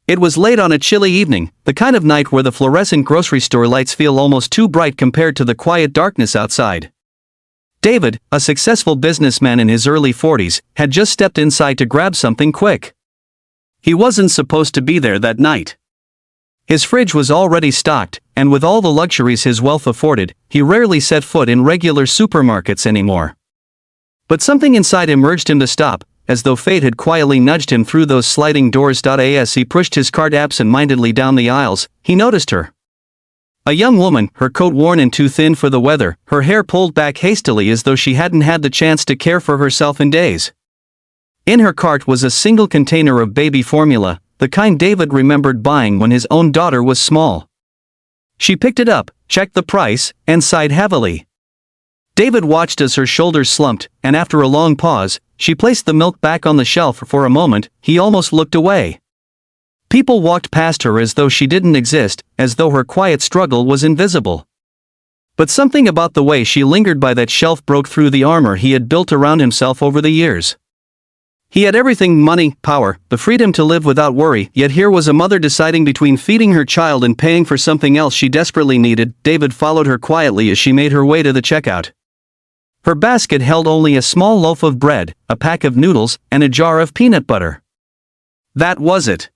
It was late on a chilly evening, the kind of night where the fluorescent grocery store lights feel almost too bright compared to the quiet darkness outside. David, a successful businessman in his early 40s, had just stepped inside to grab something quick. He wasn't supposed to be there that night. His fridge was already stocked, and with all the luxuries his wealth afforded, he rarely set foot in regular supermarkets anymore. But something inside him urged him to stop, as though fate had quietly nudged him through those sliding doors. As he pushed his cart absent-mindedly down the aisles, he noticed her. A young woman, her coat worn and too thin for the weather, her hair pulled back hastily as though she hadn't had the chance to care for herself in days. In her cart was a single container of baby formula, the kind David remembered buying when his own daughter was small. She picked it up, checked the price, and sighed heavily. David watched as her shoulders slumped, and after a long pause, she placed the milk back on the shelf. For a moment, he almost looked away. People walked past her as though she didn't exist, as though her quiet struggle was invisible. But something about the way she lingered by that shelf broke through the armor he had built around himself over the years. He had everything: money, power, the freedom to live without worry, yet here was a mother deciding between feeding her child and paying for something else she desperately needed. David followed her quietly as she made her way to the checkout. Her basket held only a small loaf of bread, a pack of noodles, and a jar of peanut butter. That was it.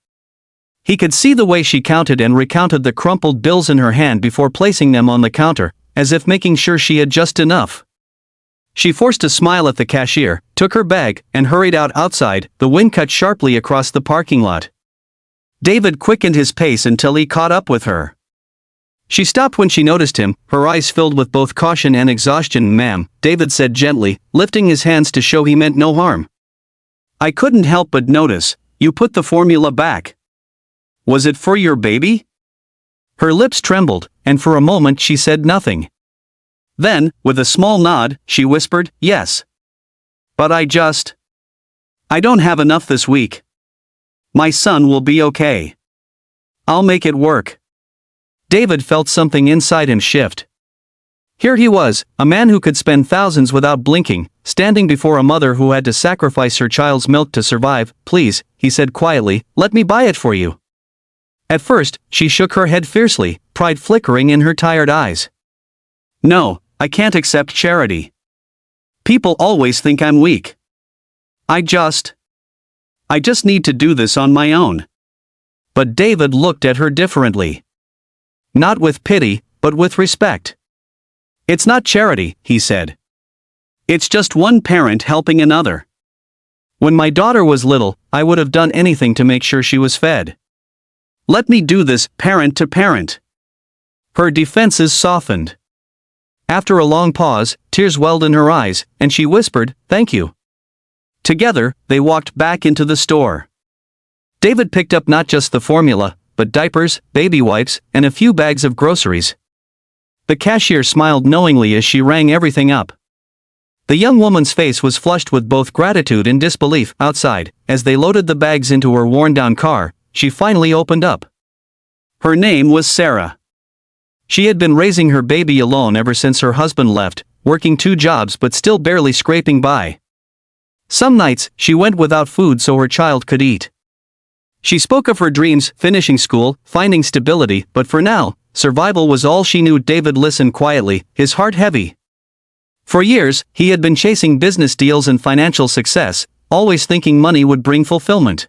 He could see the way she counted and recounted the crumpled bills in her hand before placing them on the counter, as if making sure she had just enough. She forced a smile at the cashier, took her bag, and hurried outside. The wind cut sharply across the parking lot. David quickened his pace until he caught up with her. She stopped when she noticed him, her eyes filled with both caution and exhaustion. "Ma'am," David said gently, lifting his hands to show he meant no harm. "I couldn't help but notice, you put the formula back. Was it for your baby?" Her lips trembled, and for a moment she said nothing. Then, with a small nod, she whispered, "Yes. But I don't have enough this week. My son will be okay. I'll make it work." David felt something inside him shift. Here he was, a man who could spend thousands without blinking, standing before a mother who had to sacrifice her child's milk to survive. "Please," he said quietly, "let me buy it for you." At first, she shook her head fiercely, pride flickering in her tired eyes. "No, I can't accept charity. People always think I'm weak. I just need to do this on my own." But David looked at her differently. Not with pity, but with respect. "It's not charity," he said. "It's just one parent helping another. When my daughter was little, I would have done anything to make sure she was fed. Let me do this, parent to parent." Her defenses softened. After a long pause, tears welled in her eyes, and she whispered, "Thank you." Together, they walked back into the store. David picked up not just the formula, but diapers, baby wipes, and a few bags of groceries. The cashier smiled knowingly as she rang everything up. The young woman's face was flushed with both gratitude and disbelief. Outside, as they loaded the bags into her worn-down car, she finally opened up. Her name was Sarah. She had been raising her baby alone ever since her husband left, working 2 jobs but still barely scraping by. Some nights, she went without food so her child could eat. She spoke of her dreams, finishing school, finding stability, but for now, survival was all she knew. David listened quietly, his heart heavy. For years, he had been chasing business deals and financial success, always thinking money would bring fulfillment.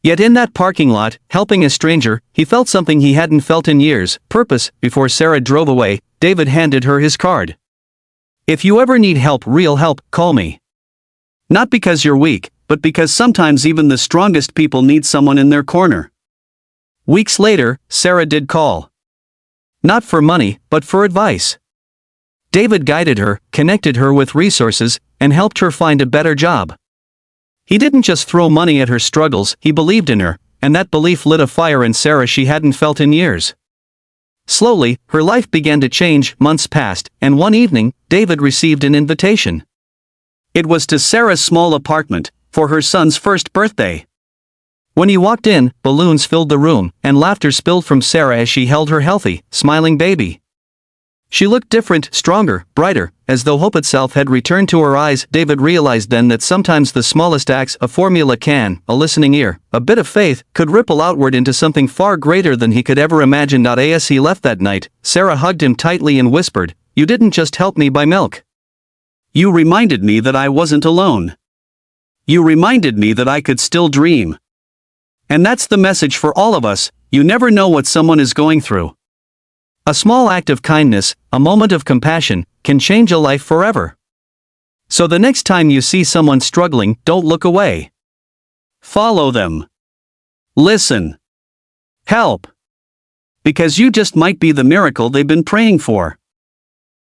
Yet in that parking lot, helping a stranger, he felt something he hadn't felt in years: purpose. Before Sarah drove away, David handed her his card. "If you ever need help, real help, call me. Not because you're weak, but because sometimes even the strongest people need someone in their corner." Weeks later, Sarah did call. Not for money, but for advice. David guided her, connected her with resources, and helped her find a better job. He didn't just throw money at her struggles, he believed in her, and that belief lit a fire in Sarah she hadn't felt in years. Slowly, her life began to change. Months passed, and one evening, David received an invitation. It was to Sarah's small apartment, for her son's first birthday. When he walked in, balloons filled the room, and laughter spilled from Sarah as she held her healthy, smiling baby. She looked different, stronger, brighter, as though hope itself had returned to her eyes. David realized then that sometimes the smallest acts, a formula can, a listening ear, a bit of faith, could ripple outward into something far greater than he could ever imagine. As he left that night, Sarah hugged him tightly and whispered, "You didn't just help me buy milk. You reminded me that I wasn't alone. You reminded me that I could still dream." And that's the message for all of us: you never know what someone is going through. A small act of kindness, a moment of compassion, can change a life forever. So the next time you see someone struggling, don't look away. Follow them. Listen. Help. Because you just might be the miracle they've been praying for.